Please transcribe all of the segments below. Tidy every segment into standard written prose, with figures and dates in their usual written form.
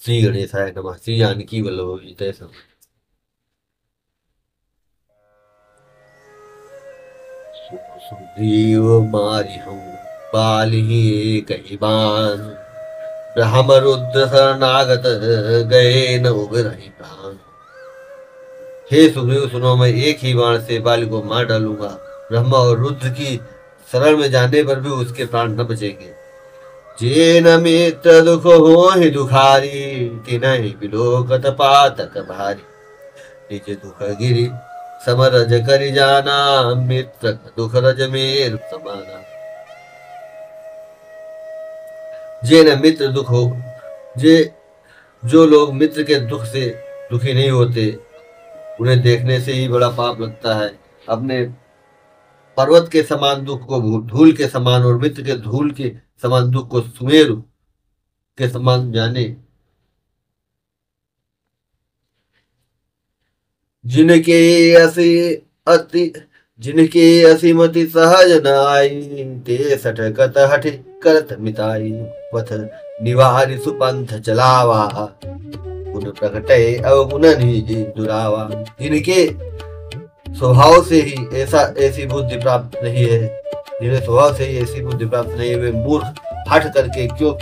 श्री गणेशाय नमः। श्री जानकी वल्लभ विजय सम। सुग्रीव मारिहु बालिहि कहि बान, ब्रह्म रुद्र शरणागत गए न उबरहि प्राण। हे सुग्रीव सुनो, मैं एक ही बाण से बाली को मार डालूंगा। ब्रह्मा और रुद्र की शरण में जाने पर भी उसके प्राण न बचेंगे। जे न मित्र दुख हो ही दुखारी, तिनहि बिलोकत पातक भारी। निज दुख गिरि समरज करि जाना, मित्र का दुख रज मेरु समाना। जे न मित्र दुख हो, जे जो लोग मित्र के दुख से दुखी नहीं होते, उन्हें देखने से ही बड़ा पाप लगता है। अपने पर्वत के समान दुख को धूल के समान, और मित्र के धूल के समान दुख को सुमेरु के समान जाने। जिनके असी अति जिनके असीमति सहज न आई, ते सठकत हठ करत मिताई। पथ निवारि सुपंथ चलावा, गुण प्रकटे अवगुणनि दुरावा। जिनके स्वभाव से ही ऐसी बुद्धि प्राप्त नहीं है, जिन्हें स्वभाव से ही ऐसी बुद्धि प्राप्त नहीं है, वे मूर्ख हठ करके क्यों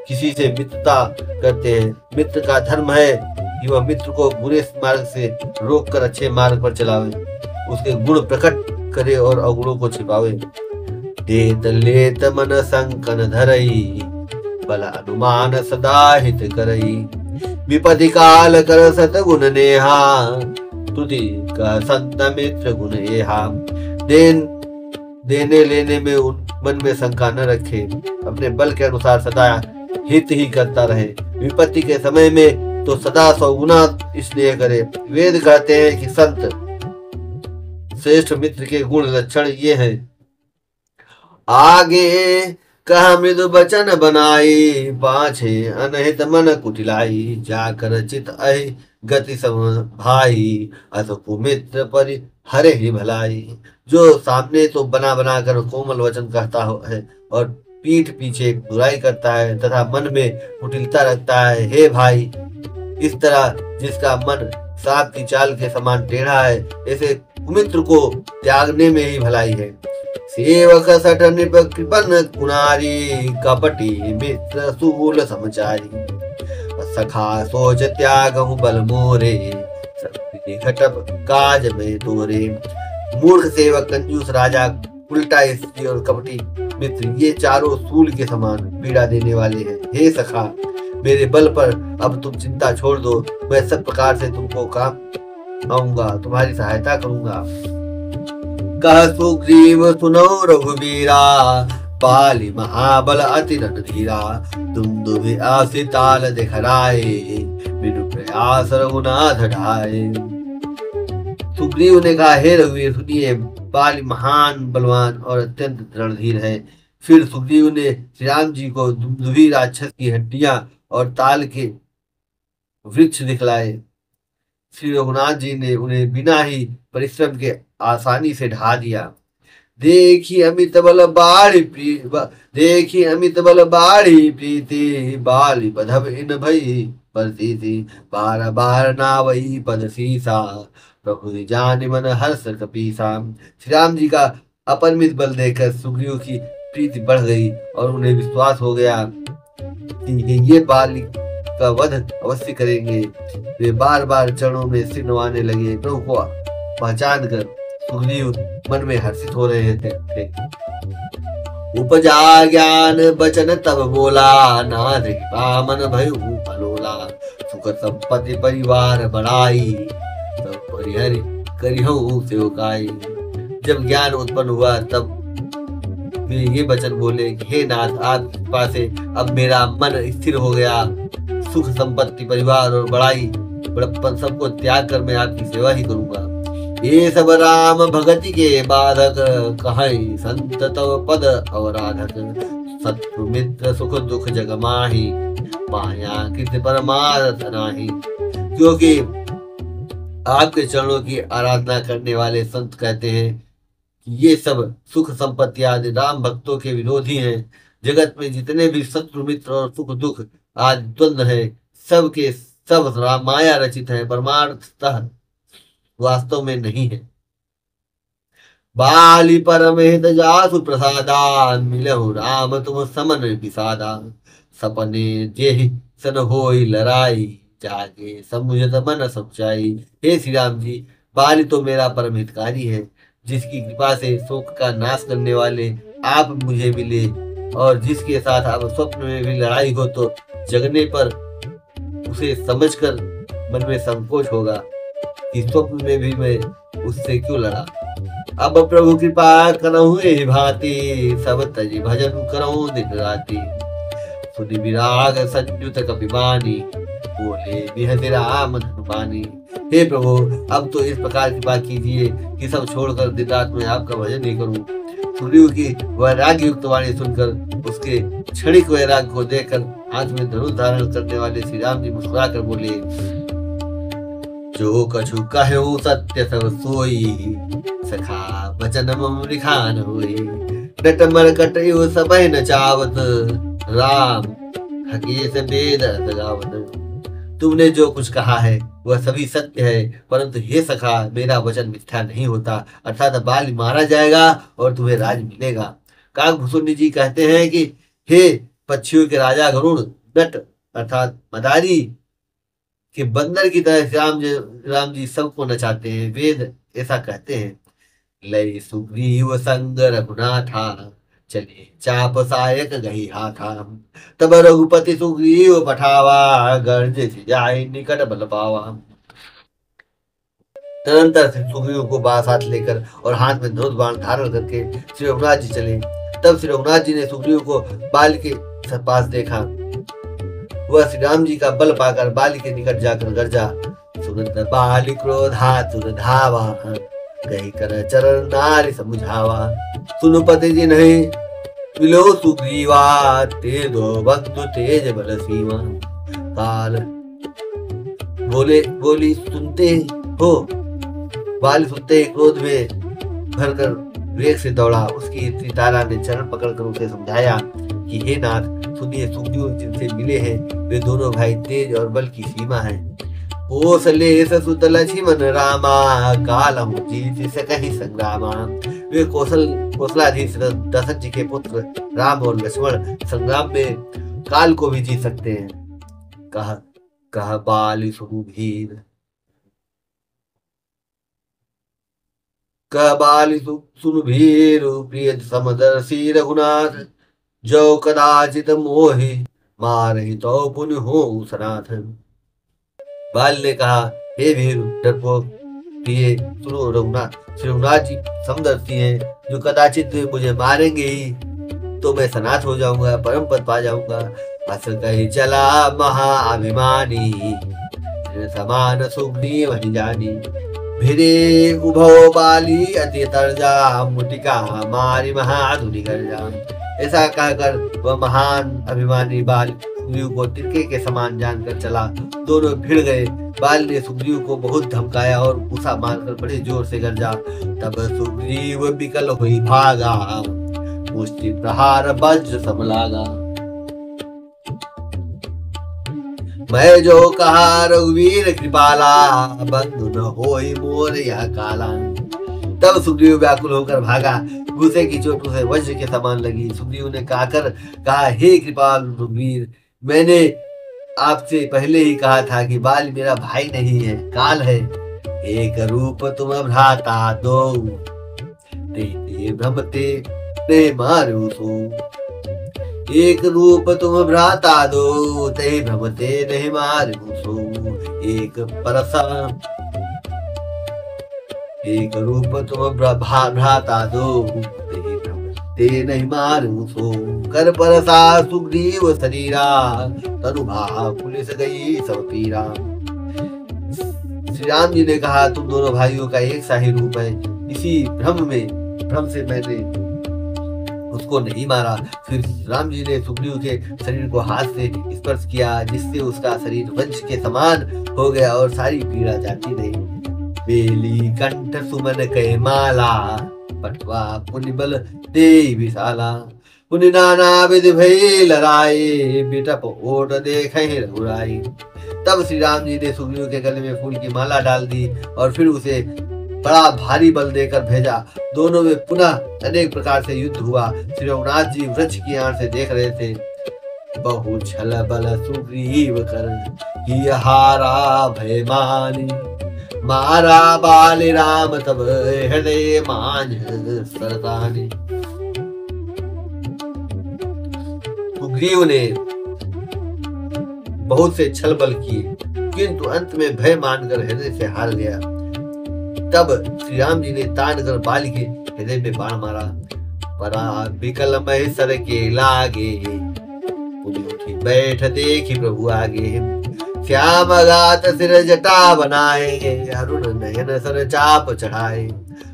किसी से मित्रता करते हैं। मित्र का धर्म है कि वह मित्र को बुरे मार्ग से रोक कर अच्छे मार्ग पर चलावे, उसके गुण प्रकट करे और अवगुणों को छिपावे। देत लेत मन संकन धरई, बल अनुमान सदा हित करई। विपदि काल कर सत गुण नेहा, तुति का संत मित्र गुण एहा। देने लेने में मन में शंका न रखे, अपने बल के अनुसार सदा हित ही करता रहे। विपत्ति के समय में तो सदा सौगुना स्नेह करे। वेद कहते हैं कि संत श्रेष्ठ मित्र के गुण लक्षण ये हैं। आगे कहा मृदु बचन बनाई, पाछे अनहित मन कुटिलाई। जाकर चित अहि गति सम भाई, अस कुमित्र परि हरे ही भलाई। जो सामने तो बना बना कर कोमल वचन कहता है, और पीठ पीछे बुराई करता है तथा मन में कुटिलता रखता है। हे भाई, इस तरह जिसका मन सांप की चाल के समान टेढ़ा है, ऐसे कुमित्र को त्यागने में ही भलाई है। सेवक सठ नृप कृपन कुनारी, कपटी मित्र सूल समचारी। सखा सोच त्यागहु बल मोरे, घटप काज में तोरे। मूर्ख सेवक, कंजूस राजा, उल्टा स्त्री और कपटी मित्र, ये चारों सूल के समान पीड़ा देने वाले हैं। हे सखा, मेरे बल पर अब तुम चिंता छोड़ दो, मैं सब प्रकार से तुमको काम आऊंगा, तुम्हारी सहायता करूंगा। कह सुग्रीव सुनो रघुबीरा, बाली महाबल अति रणधीरा। तुम दुभि आसी ताल दिखराए, बिनु प्रयास रघुनाथ ढाए। सुग्रीव ने कहा, हे रघुवीर सुनिए, बाली महान बलवान और अत्यंत रणधीर है। फिर सुग्रीव ने श्री राम जी को दुभि राक्षस की हड्डियां और ताल के वृक्ष दिखलाए। श्री रघुनाथ जी ने उन्हें बिना ही परिश्रम के आसानी से ढा दिया। देखी अमित बल बाढ़ी प्रीति, बाली बधब इन भई परतीति। बार बार नावई पद सीसा, प्रभु जान मन हर्ष कपीसा। श्री राम जी का अपरिमित बल देखकर सुग्रीव की प्रीति बढ़ गई और उन्हें विश्वास हो गया कि ये बाली का वध अवश्य करेंगे। वे बार बार चरणों में सिर नवाने लगे। प्रभु को पहचान कर सुग्रीव मन में हर्षित हो रहे थे। उपजा ज्ञान बचन तब बोला, नाथ कृपा मन भयु फलोला। सुख संपत्ति परिवार बढ़ाई, तब परिहरि करिहु सेवकाई। जब ज्ञान उत्पन्न हुआ तब वे ये वचन बोले कि हे नाथ, आप कृपा से अब मेरा मन स्थिर हो गया। सुख संपत्ति परिवार और बड़ाई बड़प्पन सबको त्याग कर मैं आपकी सेवा ही करूंगा। ये सब राम भगति के बाधक, कहीं संत तव पद अवराधक। शत्रु मित्र सुख दुख जग माही, माया कृत परमार्थ नाही। क्योंकि आपके चरणों की आराधना करने वाले संत कहते हैं कि ये सब सुख संपत्ति आदि राम भक्तों के विरोधी हैं। जगत में जितने भी शत्रु मित्र और सुख दुख आदि द्वंद्व है, सब के सब माया रचित है, परमार्थतः वास्तव में नहीं है। बाली परम हित जासु प्रसादान, मिलहु राम तुम समन विसादा। सपने जेहि सन होई लड़ाई, जागे समुझत मन समुचाई। हे श्री राम जी, बाली तो मेरा परम हितकारी है, जिसकी कृपा से शोक का नाश करने वाले आप मुझे मिले, और जिसके साथ अब स्वप्न में भी लड़ाई हो तो जगने पर उसे समझकर मन में संकोच होगा कि स्वप्न में भी मैं उससे क्यों लड़ा। अब प्रभु कृपा करहु एहि भांति, सब तजी भजन करहु दिन राति। सुनि विराग संयुत कपिमानी, बोले बिहद राम धनुमानी। हे प्रभु, अब तो इस प्रकार कृपा कीजिए कि सब छोड़कर दिन रात में आपका भजन नहीं करूं। सुग्रीव की वैराग्य युक्त वाणी सुनकर उसके क्षणिक वैराग्य को देखकर हाथ में धनुष धारण करने वाले श्री राम जी मुस्कुरा कर बोले, जो कछु कहूँ सत्य सब सोई, सखा वचन मम लिखान होई। नट मरकट यो सबह न चावत, राम हकीस वेद गावत। तुमने जो कुछ कहा है वह सभी सत्य है, परंतु हे सखा, मेरा वचन मिथ्या नहीं होता, अर्थात बाल मारा जाएगा और तुम्हें राज मिलेगा। काकभूषुंडी जी कहते हैं कि हे पक्षियों के राजा गरुड़, नट अर्थात मदारी कि बंदर की तरह राम जी सबको नचाते हैं। वेद ऐसा कहते हैं, लय सुग्रीव संग रघुनाथा, चले चाप सायक गही हाथा। तब रघुपति सुग्रीव पठावा, गर्ज जाय निकट बल पावा। तदंतर सुग्रीव को साथ लेकर और हाथ में धनुष बाण धारण करके श्री रघुनाथ जी चले। तब श्री रघुनाथ जी ने सुग्रीव को बाल के पास देखा। वह श्री राम जी का बल पाकर बाली के निकट जाकर गरजा, सुनत बाली क्रोधातुर धावा, गई कर चरण नारी समुझावा। सुनु पति जी नहीं मिलो सुग्रीवा, ते दो बंधु तेज बल सीमा। काल बोली सुनते हो। बाली सुनते ही क्रोध में भरकर वेग से दौड़ा। उसकी स्त्री तारा ने चरण पकड़कर उसे समझाया कि हे नाथ, सुनिए, सुग्रीव जिनसे मिले हैं वे दोनों भाई तेज और बल की सीमा है। कौशले सुत लक्ष्मण रामा, कालम जीत सकहि संग्रामा। वे कौशलाधीश दशरथ जी के पुत्र राम और लक्ष्मण संग्राम में काल को भी जीत सकते हैं। कह बाली सुनु भीर, कह बाली सुनु भीर, प्रिय समदर्शी रघुनाथ। जो कदाचित मोहि मारहि तो पुण्य हो सनातन। बाल ने कहा, हे वीर डरपोक प्रिय, सुनो रघुनाथ। श्री रघुनाथ जी समदर्शी हैं, जो कदाचित मुझे मारेंगे ही तो मैं सनाथ हो जाऊंगा, परम पद पा जाऊंगा। अस कही चला महाअभिमानी, समान सुग्रीव ही जानी। भिरे उभो बाली अति तरजा, मुटिका मारी महाधुनि गर्जा। ऐसा कहकर वह महान अभिमानी बाल सुग्रीव को तिरके के समान जानकर चला। दोनों भिड़ गए। बाल ने सुग्रीव को बहुत धमकाया और घूसा मारकर बड़े जोर से गरजा। तब सुग्रीव विकल हुई भागा, मुष्टि प्रहार वज्र सम लागा। मैं जो कहा रघुवीर कृपाला, बंधु न होई मोर यह काला। तब सुग्रीव व्याकुल होकर भागा। गुस्से की चोटों से वज्र के समान लगी। सुग्रीव ने कहा, हे कृपाल रघुवीर, मैंने आपसे पहले ही कहा था कि बाल मेरा भाई नहीं है, काल है। एक रूप तुम भ्राता दो, ते भ्रमते ने मारू सो। एक रूप तुम भ्राता दो, ते भ्रमते नहीं मारू सो। एक रूप तुम भ्राता दो, ते नहीं मारू सो। कर परसा सुग्रीव शरीरा, तनु भा पुलिस गई सब पीरा। श्री राम जी ने कहा, तुम दोनों भाइयों का एक सा ही रूप है। इसी भ्रम से मैंने उसको नहीं मारा। फिर राम जी ने सुग्रीव के शरीर को हाथ से स्पर्श किया, जिससे उसका शरीर वज्र के समान हो गया और सारी पीड़ा जाती रही। बेली कंठ सुमन कहे माला, पटवा पुनि बल दे विशाला। पुनि नाना विधि भई लड़ाई, बिटप ओट देखे रघुराई। तब श्री राम जी ने सुग्रीव के गले में फूल की माला डाल दी और फिर उसे बड़ा भारी बल देकर भेजा। दोनों में पुनः अनेक प्रकार से युद्ध हुआ। श्री रघुनाथ जी वृक्ष की आड़ से देख रहे थे। बहु छल बल सुग्रीव कर ही हारा भय मानी, मारा बाल राम तब हृदय मांझ सरतानी। सुग्रीव ने बहुत से छल बल किए, किंतु अंत में भय मानकर हृदय से हार गया। तब श्री राम जी ने तान कर बाल के हृदय में बाण मारा। परा विकल महेश्वर के लागे, उठी बैठ देखी प्रभु आगे। श्याम गात सिर जटा बनाए, अरुण नयन सर चाप चढ़ाए।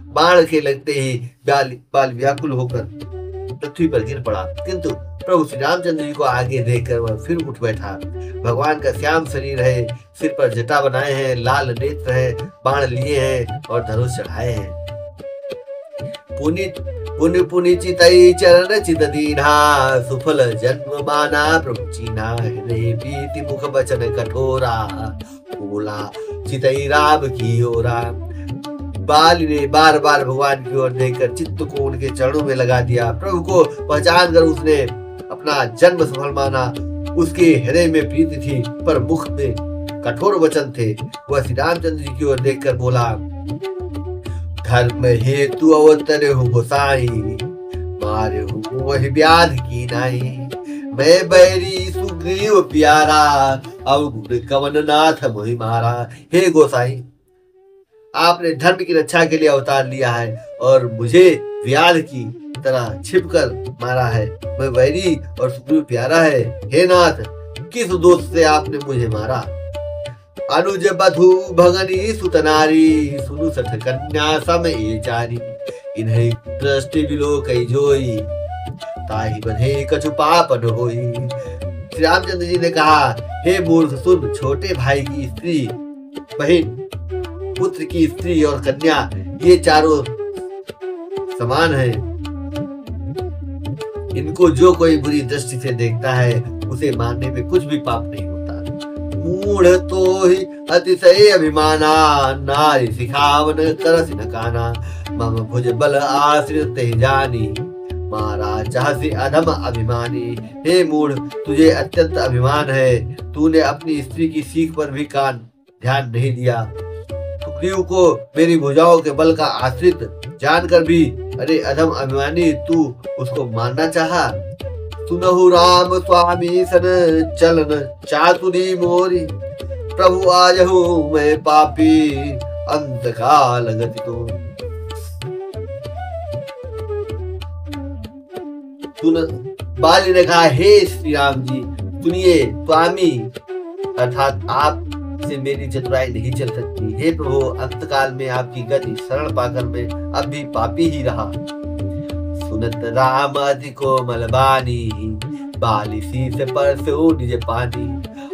बाण के लगते ही बाल व्याकुल होकर पृथ्वी पर गिर पड़ा, किंतु प्रभु श्री रामचंद्र जी को आगे देखकर वह फिर उठ बैठा। भगवान का श्याम शरीर है, सिर पर जटा बनाए हैं, लाल नेत्र है, बाण लिए हैं और धनुष चढ़ाए हैं। पुनि पुनि चितई चरण चित दीना, सुफल जन्म माना प्रभु चीना। हृदय प्रीति मुख बचन कठोरा, बोला चितई राम की ओरा। बाल ने बार बार भगवान की ओर देखकर चित्त को उनके चरणों में लगा दिया। प्रभु को पहचान कर उसने अपना जन्म सफल माना। उसके हृदय में प्रीति थी पर मुख में कठोर वचन थे। वह श्री रामचंद्र जी की ओर देखकर बोला, धर्म हेतु अवतरे हो गोसाई, मारे हो मोह व्याध की नाई। मैं बैरी सुग्रीव प्यारा, अवगुण कवन नाथ मोहि मारा। हे गोसाई, आपने धर्म की रक्षा के लिए अवतार लिया है और मुझे व्याध की तरह छिपकर मारा है। मैं वैरी और सुग्रीव प्यारा है। हे नाथ, किस दोष से आपने मुझे मारा? अनुज बधु भगनी सुत नारी, सुनु सठ कन्या सम ए चारी। इन्हें दृष्टि बिलो कई जोई, ताहि बधे कछु पाप न होई। श्री रामचंद्र जी ने कहा, हे मूर्ख सुन, छोटे भाई की स्त्री, बहन, पुत्र की स्त्री और कन्या, ये चारों समान हैं। इनको जो कोई बुरी दृष्टि से देखता है उसे मारने में कुछ भी पाप नहीं होता। मूढ़ तो ही अतिशय अभिमाना, नारी सिखावन करस न काना। मम भुज बल आश्रित जानी, मारा चाहसी अधम अभिमानी। हे मूढ़, तुझे अत्यंत अभिमान है, तूने अपनी स्त्री की सीख पर भी कान ध्यान नहीं दिया। सुग्रीव को मेरी भुजाओं के बल का आश्रित जानकर भी, अरे अधम अभिमानी, तू उसको मारना चाहा। सुनहु राम स्वामी सन चलन चातुरी मोरी, प्रभु आजहु मैं पापी अंत काल गति तो। बाली ने कहा, हे श्री राम जी, सुनिए, स्वामी अर्थात आप से मेरी चतुराई नहीं चल सकती। हे प्रभु, अंतकाल में आपकी गति शरण पाकर मैं अब भी पापी ही रहा। सुनत राम अति कोमल बानी, बाली शीस पर से निज पानी।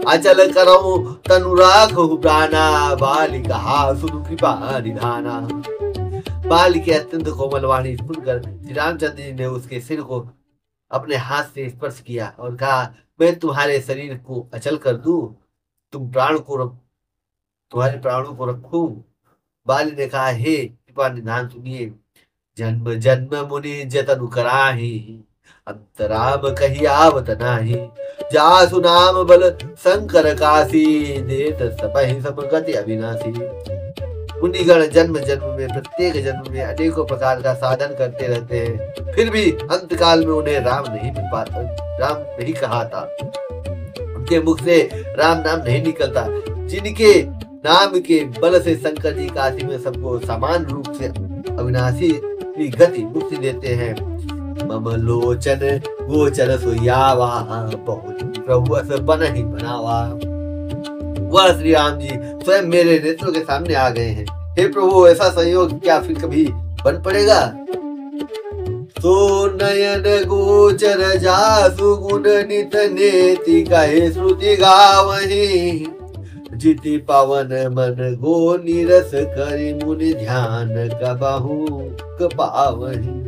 अचल करो तनु राखो प्राणा, बाली कहा सुनु कृपा निधाना। बाली के अत्यंत कोमल वाणी सुनकर श्री रामचंद्र जी ने उसके सिर को अपने हाथ से स्पर्श किया और कहा, मैं तुम्हारे शरीर को अचल कर दूं, तुम्हारे प्राणों को रखूं। बाली ने कहा, हे कृपा निधान सुनिए, जन्म जन्म मुनि जतन कराही, अंतराम कही आवत नाही। जासु नाम बल शंकर काशी, देत सबहि सब गति अविनाशी। मुनिगण जन्म जन्म में, प्रत्येक जन्म में अनेकों प्रकार का साधन करते रहते हैं, फिर भी अंतकाल में उन्हें राम नहीं मिल पाता, राम नहीं कहाता, उनके मुख से राम नाम नहीं निकलता। जिनके नाम के बल से शंकर जी काशी में सबको समान रूप से अविनाशी गति मुक्ति देते हैं। मम लोचन गोचर सुयावा, बहुत प्रभु अस बन ही बनावा। वह श्री राम जी स्वयं मेरे नेत्रों के सामने आ गए हैं। हे प्रभु, ऐसा संयोग क्या फिर कभी बन पड़ेगा? सो नयन गोचर जासु गुण नित नेति, कहे श्रुति गावहि। जिति पवन मन गो निरस करि, मुनि ध्यान कबहु पावहि।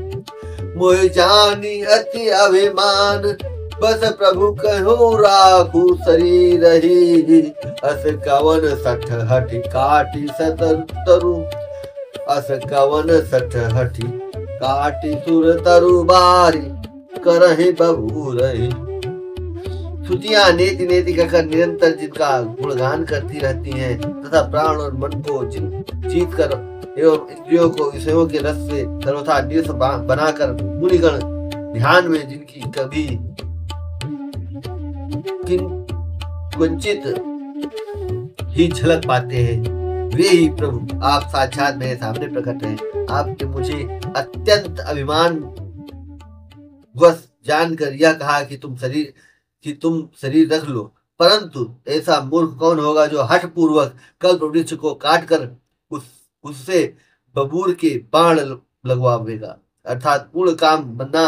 मोहि जानी अति अभिमान, बस प्रभु कहो राखू शरीर ही, अस कवन सठ हठि काटी तरु, अस कवन सठ हठि काटी सुर तरु बारी, करहि बबू रही। श्रुतियां नेति नेति कहकर निरंतर जिनका गुणगान करती रहती हैं तथा प्राण और मन को जीत कर एवं इंद्रियों को विषयों के रस से सर्वथा निरस बनाकर मुनिगण ध्यान में जिनकी कभी किंचित ही झलक पाते हैं, वे ही प्रभु आप साक्षात मेरे सामने प्रकट हैं। आपने मुझे अत्यंत अभिमान वश जानकर यह कहा कि तुम शरीर रख लो, परंतु ऐसा मूर्ख कौन होगा जो हठ पूर्वक कल्प वृक्ष को काट कर उससे बबूर के बाण लगवाएगा, अर्थात पूर्ण काम बना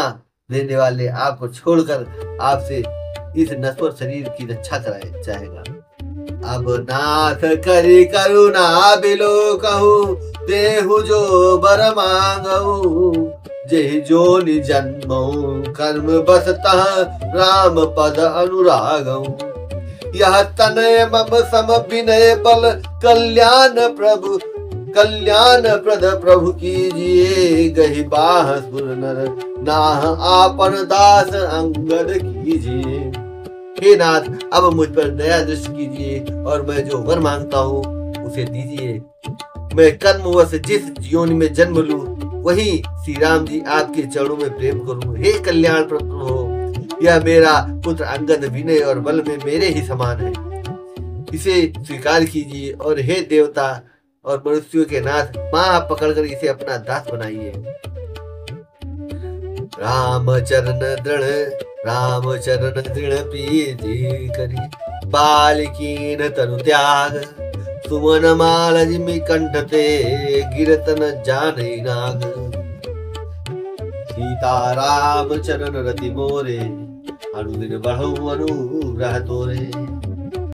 देने वाले आपको छोड़कर आपसे इस नश्वर शरीर की रक्षा कराए चाहेगा। अब नाथ करी करुणा बिलो कहूँ, देहु जो बर मांगऊ, जेहि जोनि जन्मऊ कर्म बसतः राम पद अनुरागऊ। यह तनय मम सम विनय बल कल्याण प्रद प्रभु कीजिए, गहि बाह सुर नर नाह आपन दास अंगद कीजिए। हे नाथ, अब मुझ पर दया दृष्टि कीजिए और मैं जो वर मांगता हूँ उसे दीजिए। मैं कर्मवश जिस योनि में जन्म लूं वही श्री राम जी आपके चरणों में प्रेम करूं। हे कल्याण प्रभु हो, यह मेरा पुत्र अंगद विनय और बल में मेरे ही समान है, इसे स्वीकार कीजिए। और हे देवता और मनुष्यों के नाथ, मां पकड़कर इसे अपना दास बनाइए। राम चरण दृढ़ प्रीति करी, बालिकीन तनु त्याग, सुमन माल जिमि कंठ ते, गिरत न जाने नाग। सीता राम चरण रति मोरे, अनुदिन बढ़ऊ अनुग्रह तोरे।